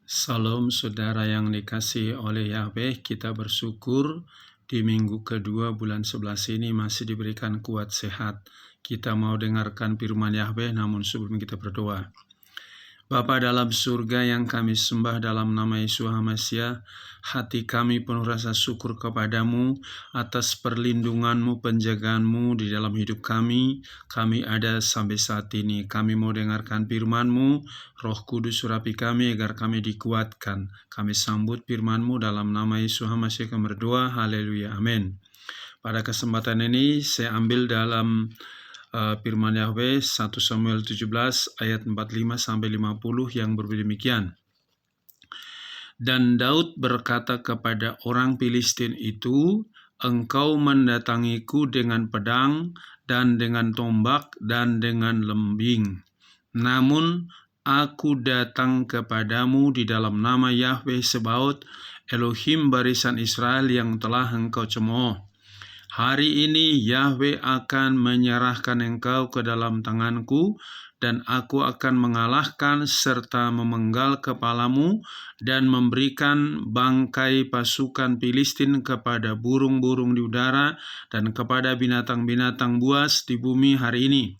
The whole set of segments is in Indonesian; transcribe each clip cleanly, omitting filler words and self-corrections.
Salam saudara yang dikasihi oleh Yahweh, kita bersyukur di minggu kedua bulan 11 ini masih diberikan kuat sehat. Kita mau dengarkan firman Yahweh, namun sebelum kita berdoa. Bapa dalam surga yang kami sembah dalam nama Yesus Hamasiah, hati kami penuh rasa syukur kepadamu atas perlindunganmu, penjagaanmu di dalam hidup kami. Kami ada sampai saat ini. Kami mau dengarkan firman-Mu, Roh Kudus surapi kami agar kami dikuatkan. Kami sambut firman-Mu dalam nama Yesus Hamasiah kami berdoa. Haleluya. Amin. Pada kesempatan ini saya ambil dalam firman Yahweh 1 Samuel 17 ayat 45-50 yang berbunyi demikian. Dan Daud berkata kepada orang Filistin itu, "Engkau mendatangiku dengan pedang dan dengan tombak dan dengan lembing. Namun aku datang kepadamu di dalam nama Yahweh Sebaot, Elohim barisan Israel yang telah engkau cemooh. Hari ini Yahweh akan menyerahkan engkau ke dalam tanganku, dan aku akan mengalahkan serta memenggal kepalamu dan memberikan bangkai pasukan Filistin kepada burung-burung di udara dan kepada binatang-binatang buas di bumi hari ini.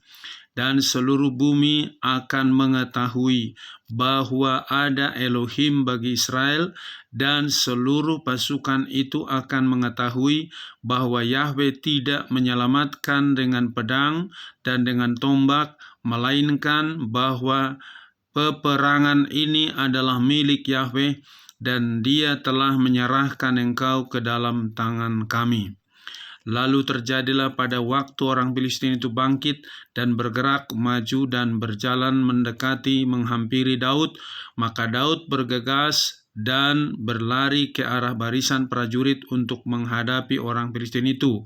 Dan seluruh bumi akan mengetahui bahwa ada Elohim bagi Israel, dan seluruh pasukan itu akan mengetahui bahwa Yahweh tidak menyelamatkan dengan pedang dan dengan tombak, melainkan bahwa peperangan ini adalah milik Yahweh, dan Dia telah menyerahkan engkau ke dalam tangan kami." Lalu terjadilah pada waktu orang Filistin itu bangkit dan bergerak maju dan berjalan mendekati menghampiri Daud, maka Daud bergegas dan berlari ke arah barisan prajurit untuk menghadapi orang Filistin itu.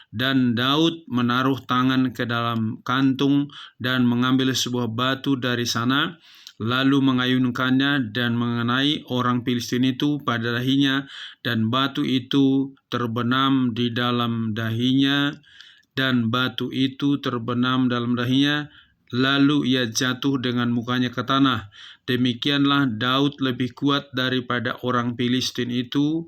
Dan Daud menaruh tangan ke dalam kantung dan mengambil sebuah batu dari sana, lalu mengayunkannya dan mengenai orang Filistin itu pada dahinya, dan batu itu terbenam di dalam dahinya, lalu ia jatuh dengan mukanya ke tanah. Demikianlah Daud lebih kuat daripada orang Filistin itu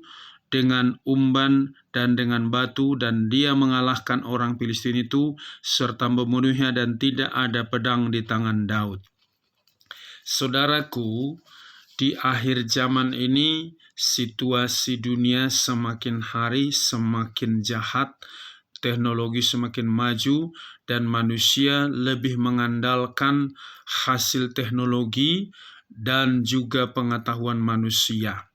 dengan umban dan dengan batu, dan dia mengalahkan orang Filistin itu serta membunuhnya, dan tidak ada pedang di tangan Daud. Saudaraku, di akhir zaman ini situasi dunia semakin hari semakin jahat, teknologi semakin maju, dan manusia lebih mengandalkan hasil teknologi dan juga pengetahuan manusia.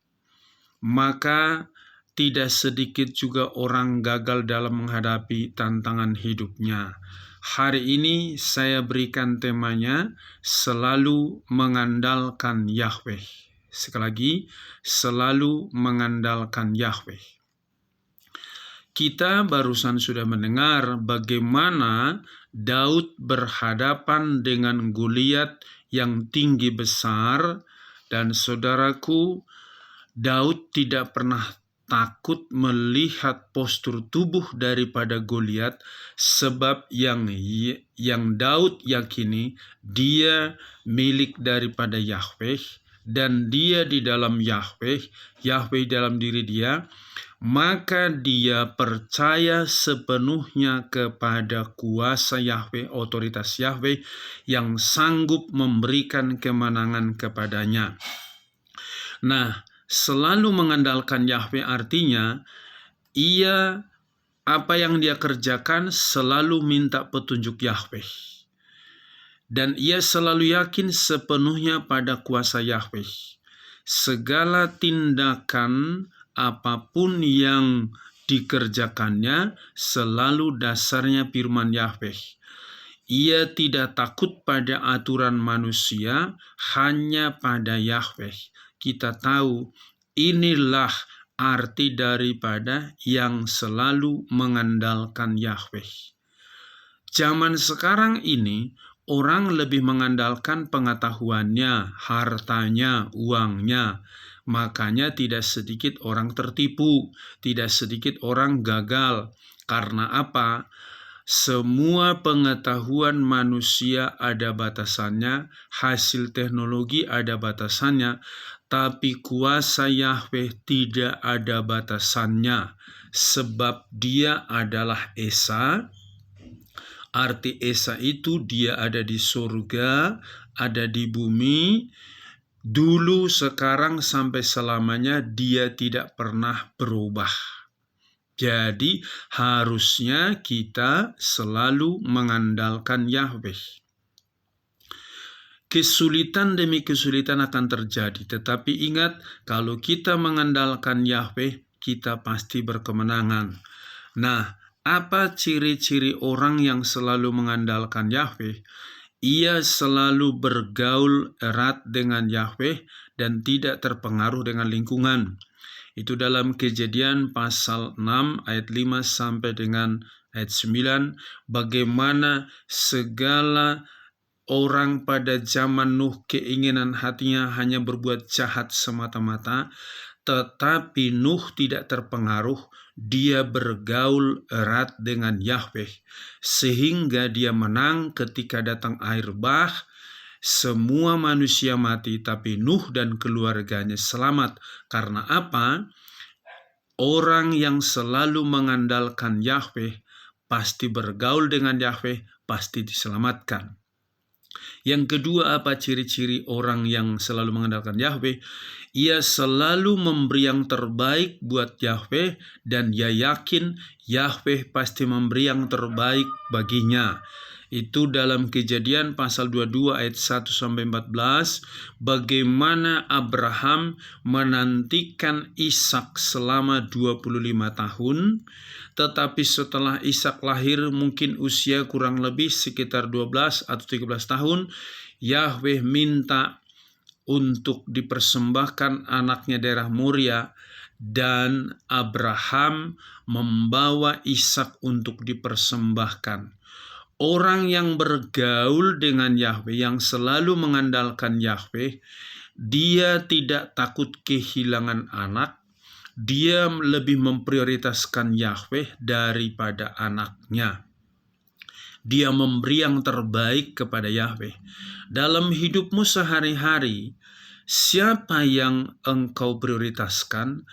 Maka tidak sedikit juga orang gagal dalam menghadapi tantangan hidupnya. Hari ini saya berikan temanya, selalu mengandalkan Yahweh. Sekali lagi, selalu mengandalkan Yahweh. Kita barusan sudah mendengar bagaimana Daud berhadapan dengan Goliat yang tinggi besar, dan saudaraku, Daud tidak pernah takut melihat postur tubuh daripada Goliat, sebab yang Daud yakini dia milik daripada Yahweh, dan dia di dalam Yahweh, Yahweh dalam diri dia, maka dia percaya sepenuhnya kepada kuasa Yahweh, otoritas Yahweh yang sanggup memberikan kemenangan kepadanya. Nah, selalu mengandalkan Yahweh artinya apa yang dia kerjakan selalu minta petunjuk Yahweh, dan ia selalu yakin sepenuhnya pada kuasa Yahweh. Segala tindakan apapun yang dikerjakannya selalu dasarnya firman Yahweh. Ia tidak takut pada aturan manusia, hanya pada Yahweh. Kita tahu inilah arti daripada yang selalu mengandalkan Yahweh. Zaman sekarang ini orang lebih mengandalkan pengetahuannya, hartanya, uangnya. Makanya tidak sedikit orang tertipu, tidak sedikit orang gagal. Karena apa? Semua pengetahuan manusia ada batasannya, hasil teknologi ada batasannya, tapi kuasa Yahweh tidak ada batasannya, sebab Dia adalah Esa. Arti Esa itu Dia ada di surga, ada di bumi, dulu, sekarang, sampai selamanya. Dia tidak pernah berubah. Jadi harusnya kita selalu mengandalkan Yahweh. Kesulitan demi kesulitan akan terjadi, tetapi ingat, kalau kita mengandalkan Yahweh, kita pasti berkemenangan. Nah, apa ciri-ciri orang yang selalu mengandalkan Yahweh? Ia selalu bergaul erat dengan Yahweh dan tidak terpengaruh dengan lingkungan. Itu dalam Kejadian pasal 6 ayat 5 sampai dengan ayat 9, bagaimana segala orang pada zaman Nuh keinginan hatinya hanya berbuat jahat semata-mata, tetapi Nuh tidak terpengaruh. Dia bergaul erat dengan Yahweh, sehingga dia menang ketika datang air bah. Semua manusia mati, tapi Nuh dan keluarganya selamat. Karena apa? Orang yang selalu mengandalkan Yahweh, pasti bergaul dengan Yahweh, pasti diselamatkan. Yang kedua, apa ciri-ciri orang yang selalu mengandalkan Yahweh? Ia selalu memberi yang terbaik buat Yahweh, dan ia yakin Yahweh pasti memberi yang terbaik baginya. Itu dalam Kejadian pasal 22 ayat 1 sampai 14, bagaimana Abraham menantikan Ishak selama 25 tahun, tetapi setelah Ishak lahir, mungkin usia kurang lebih sekitar 12 atau 13 tahun, Yahweh minta untuk dipersembahkan anaknya daerah Moria, dan Abraham membawa Ishak untuk dipersembahkan. Orang yang bergaul dengan Yahweh, yang selalu mengandalkan Yahweh, dia tidak takut kehilangan anak. Dia lebih memprioritaskan Yahweh daripada anaknya. Dia memberi yang terbaik kepada Yahweh. Dalam hidupmu sehari-hari, siapa yang engkau prioritaskan?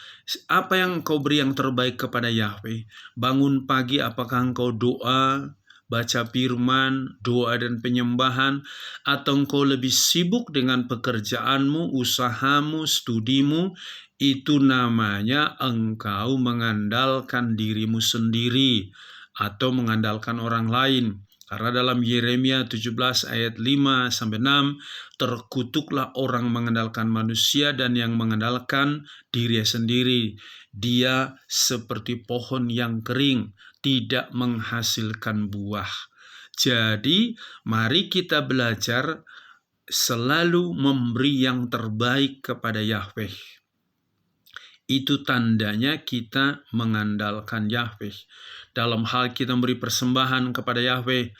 Apa yang engkau beri yang terbaik kepada Yahweh? Bangun pagi, apakah engkau doa, baca firman, doa dan penyembahan, atau engkau lebih sibuk dengan pekerjaanmu, usahamu, studimu? Itu namanya engkau mengandalkan dirimu sendiri atau mengandalkan orang lain. Karena dalam Yeremia 17 ayat 5 sampai 6, terkutuklah orang mengandalkan manusia dan yang mengandalkan dirinya sendiri. Dia seperti pohon yang kering, tidak menghasilkan buah. Jadi, mari kita belajar selalu memberi yang terbaik kepada Yahweh. Itu tandanya kita mengandalkan Yahweh. Dalam hal kita memberi persembahan kepada Yahweh,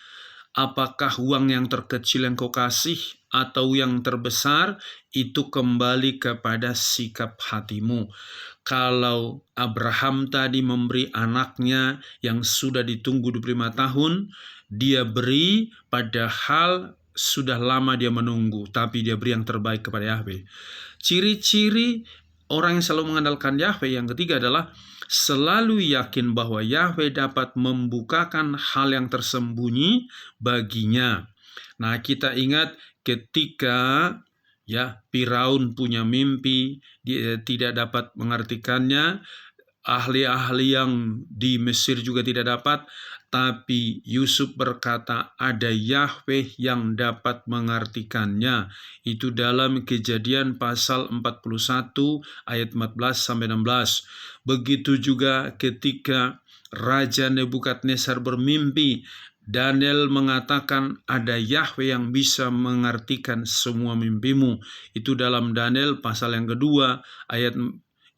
apakah uang yang terkecil yang kau kasih atau yang terbesar, itu kembali kepada sikap hatimu. Kalau Abraham tadi memberi anaknya yang sudah ditunggu 25 tahun, dia beri padahal sudah lama dia menunggu, tapi dia beri yang terbaik kepada Yahweh. Ciri-ciri orang yang selalu mengandalkan Yahweh yang ketiga adalah selalu yakin bahwa Yahweh dapat membukakan hal yang tersembunyi baginya. Nah, kita ingat ketika Firaun punya mimpi, dia tidak dapat mengartikannya. Ahli-ahli yang di Mesir juga tidak dapat, tapi Yusuf berkata ada Yahweh yang dapat mengartikannya. Itu dalam Kejadian pasal 41 ayat 14 sampai 16. Begitu juga ketika Raja Nebukadnezar bermimpi, Daniel mengatakan ada Yahweh yang bisa mengartikan semua mimpimu. Itu dalam Daniel pasal yang kedua ayat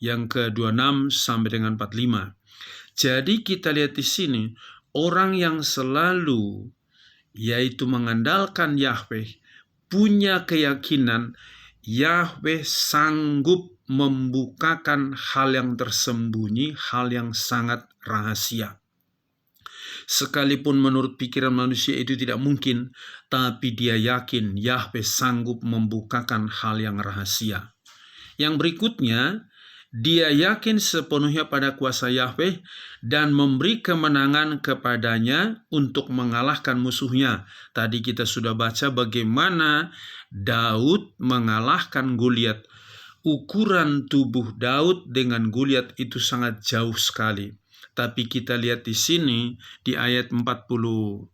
yang ke-26 sampai dengan 45. Jadi kita lihat di sini, orang yang selalu yaitu mengandalkan Yahweh punya keyakinan Yahweh sanggup membukakan hal yang tersembunyi, hal yang sangat rahasia. Sekalipun menurut pikiran manusia itu tidak mungkin, tapi dia yakin Yahweh sanggup membukakan hal yang rahasia. Yang berikutnya, dia yakin sepenuhnya pada kuasa Yahweh dan memberi kemenangan kepadanya untuk mengalahkan musuhnya. Tadi kita sudah baca bagaimana Daud mengalahkan Goliat. Ukuran tubuh Daud dengan Goliat itu sangat jauh sekali. Tapi kita lihat di sini di ayat 46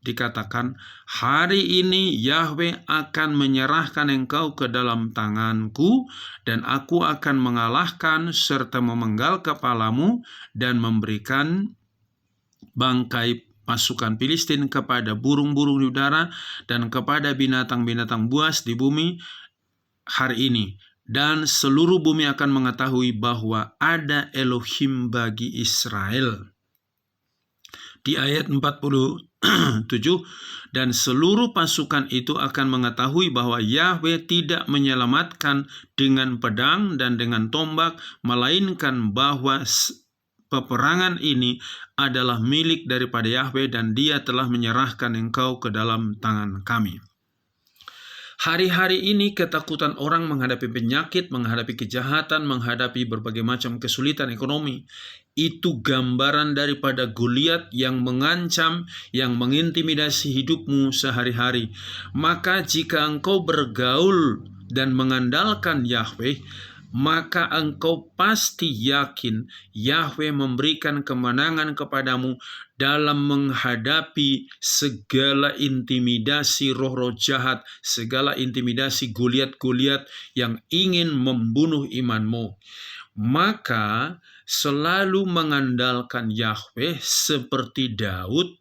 dikatakan, hari ini Yahweh akan menyerahkan engkau ke dalam tanganku, dan aku akan mengalahkan serta memenggal kepalamu dan memberikan bangkai pasukan Filistin kepada burung-burung di udara dan kepada binatang-binatang buas di bumi hari ini. Dan seluruh bumi akan mengetahui bahwa ada Elohim bagi Israel. Di ayat 47, dan seluruh pasukan itu akan mengetahui bahwa Yahweh tidak menyelamatkan dengan pedang dan dengan tombak, melainkan bahwa peperangan ini adalah milik daripada Yahweh dan dia telah menyerahkan engkau ke dalam tangan kami. Hari-hari ini ketakutan orang menghadapi penyakit, menghadapi kejahatan, menghadapi berbagai macam kesulitan ekonomi. Itu gambaran daripada Goliat yang mengancam, yang mengintimidasi hidupmu sehari-hari. Maka jika engkau bergaul dan mengandalkan Yahweh, maka engkau pasti yakin Yahweh memberikan kemenangan kepadamu dalam menghadapi segala intimidasi roh-roh jahat, segala intimidasi Goliat-Goliat yang ingin membunuh imanmu. Maka selalu mengandalkan Yahweh seperti Daud.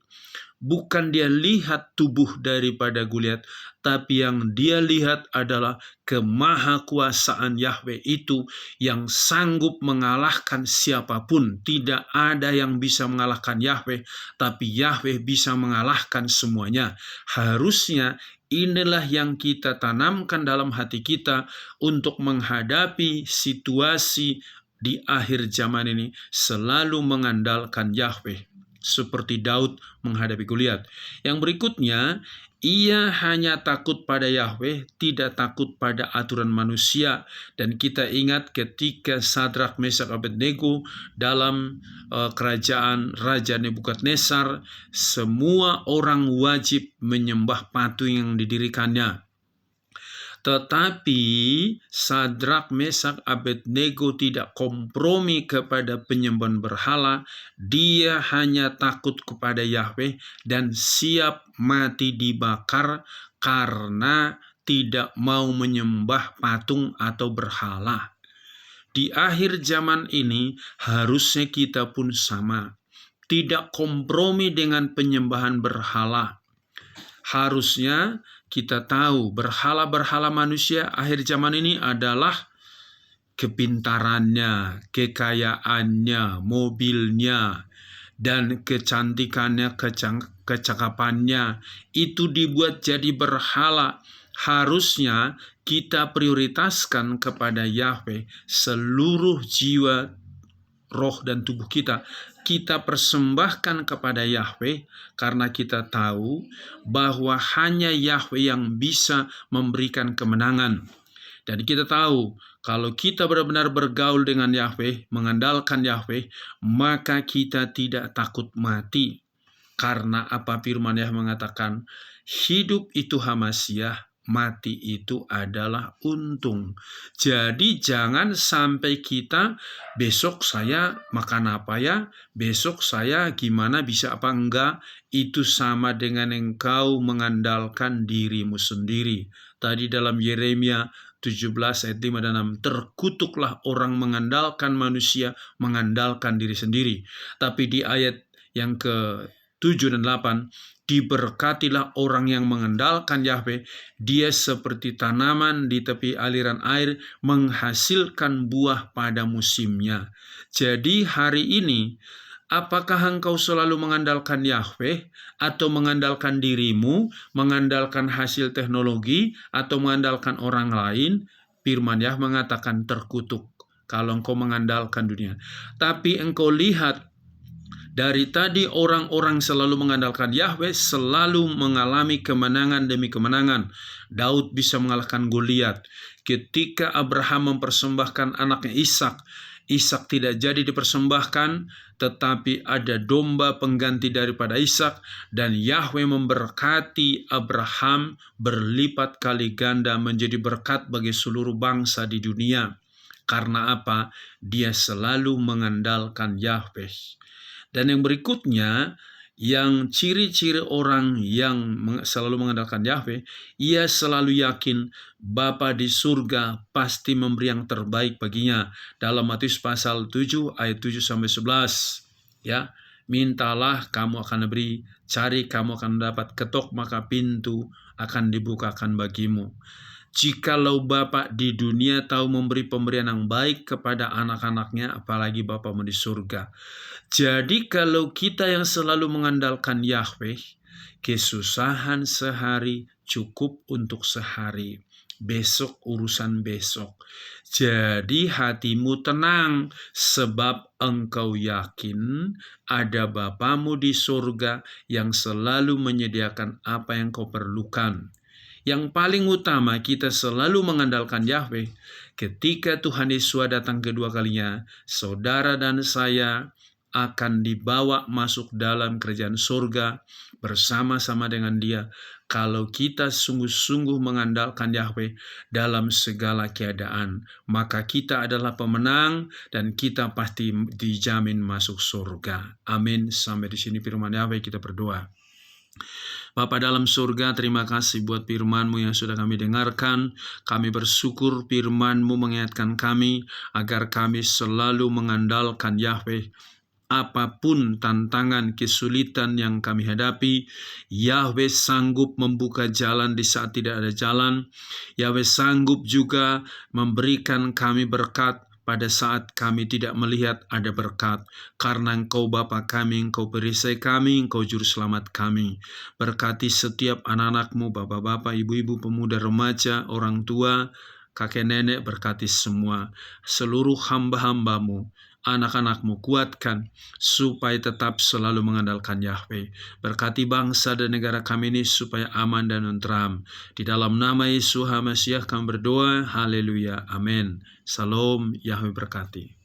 Bukan dia lihat tubuh daripada Goliat, tapi yang dia lihat adalah kemahakuasaan Yahweh itu yang sanggup mengalahkan siapapun. Tidak ada yang bisa mengalahkan Yahweh, tapi Yahweh bisa mengalahkan semuanya. Harusnya inilah yang kita tanamkan dalam hati kita untuk menghadapi situasi di akhir zaman ini, selalu mengandalkan Yahweh. Seperti Daud menghadapi Goliat. Yang berikutnya, ia hanya takut pada Yahweh, tidak takut pada aturan manusia. Dan kita ingat ketika Sadrak, Mesak, Abednego dalam kerajaan Raja Nebukadnezar, semua orang wajib menyembah patung yang didirikannya. Tetapi Sadrak, Mesak, Abednego tidak kompromi kepada penyembahan berhala. Dia hanya takut kepada Yahweh dan siap mati dibakar karena tidak mau menyembah patung atau berhala. Di akhir zaman ini harusnya kita pun sama. Tidak kompromi dengan penyembahan berhala. Harusnya kita tahu berhala-berhala manusia akhir zaman ini adalah kepintarannya, kekayaannya, mobilnya, dan kecantikannya, kecakapannya. Itu dibuat jadi berhala. Harusnya kita prioritaskan kepada Yahweh seluruh jiwa, roh, dan tubuh kita. Kita persembahkan kepada Yahweh karena kita tahu bahwa hanya Yahweh yang bisa memberikan kemenangan. Dan kita tahu kalau kita benar-benar bergaul dengan Yahweh, mengandalkan Yahweh, maka kita tidak takut mati. Karena apa firman Yahweh mengatakan, hidup itu hamasyah, mati itu adalah untung. Jadi jangan sampai kita besok saya makan apa ya, besok saya gimana, bisa apa enggak. Itu sama dengan engkau mengandalkan dirimu sendiri. Tadi dalam Yeremia 17 ayat 5 dan 6, terkutuklah orang mengandalkan manusia, mengandalkan diri sendiri. Tapi di ayat yang ke-7 dan 8, diberkatilah orang yang mengandalkan Yahweh, dia seperti tanaman di tepi aliran air, menghasilkan buah pada musimnya. Jadi hari ini, apakah engkau selalu mengandalkan Yahweh atau mengandalkan dirimu, mengandalkan hasil teknologi atau mengandalkan orang lain? Firman Yahweh mengatakan terkutuk kalau engkau mengandalkan dunia. Tapi engkau lihat Dari tadi orang-orang selalu mengandalkan Yahweh, selalu mengalami kemenangan demi kemenangan. Daud bisa mengalahkan Goliat. Ketika Abraham mempersembahkan anaknya Ishak, Ishak tidak jadi dipersembahkan, tetapi ada domba pengganti daripada Ishak, dan Yahweh memberkati Abraham berlipat kali ganda menjadi berkat bagi seluruh bangsa di dunia. Karena apa? Dia selalu mengandalkan Yahweh. Dan yang berikutnya, yang ciri-ciri orang yang selalu mengandalkan Yahweh, ia selalu yakin Bapa di surga pasti memberi yang terbaik baginya. Dalam Matius pasal 7 ayat 7-11, ya, mintalah kamu akan diberi, cari kamu akan dapat, ketok maka pintu akan dibukakan bagimu. Jikalau Bapa di dunia tahu memberi pemberian yang baik kepada anak-anaknya, apalagi Bapamu di surga. Jadi kalau kita yang selalu mengandalkan Yahweh, kesusahan sehari cukup untuk sehari, besok urusan besok. Jadi hatimu tenang, sebab engkau yakin ada Bapamu di surga yang selalu menyediakan apa yang kau perlukan. Yang paling utama, kita selalu mengandalkan Yahweh. Ketika Tuhan Yesus datang kedua kalinya, saudara dan saya akan dibawa masuk dalam kerajaan surga bersama-sama dengan Dia. Kalau kita sungguh-sungguh mengandalkan Yahweh dalam segala keadaan, maka kita adalah pemenang dan kita pasti dijamin masuk surga. Amin. Sampai di sini firman Yahweh, kita berdoa. Bapa dalam surga, terima kasih buat firman-Mu yang sudah kami dengarkan. Kami bersyukur firman-Mu mengingatkan kami agar kami selalu mengandalkan Yahweh. Apapun tantangan, kesulitan yang kami hadapi, Yahweh sanggup membuka jalan di saat tidak ada jalan. Yahweh sanggup juga memberikan kami berkat pada saat kami tidak melihat ada berkat. Karena Engkau Bapa kami, Engkau perisai kami, Engkau Juru Selamat kami. Berkati setiap anak-anak-Mu, bapak-bapak, ibu-ibu, pemuda, remaja, orang tua, kakek nenek, berkati semua. Seluruh hamba-hamba-Mu, anak-anak-Mu, kuatkan supaya tetap selalu mengandalkan Yahweh. Berkati bangsa dan negara kami ini supaya aman dan tentram. Di dalam nama Yesus HaMasiah kami berdoa. Haleluya. Amin. Salam. Yahweh berkati.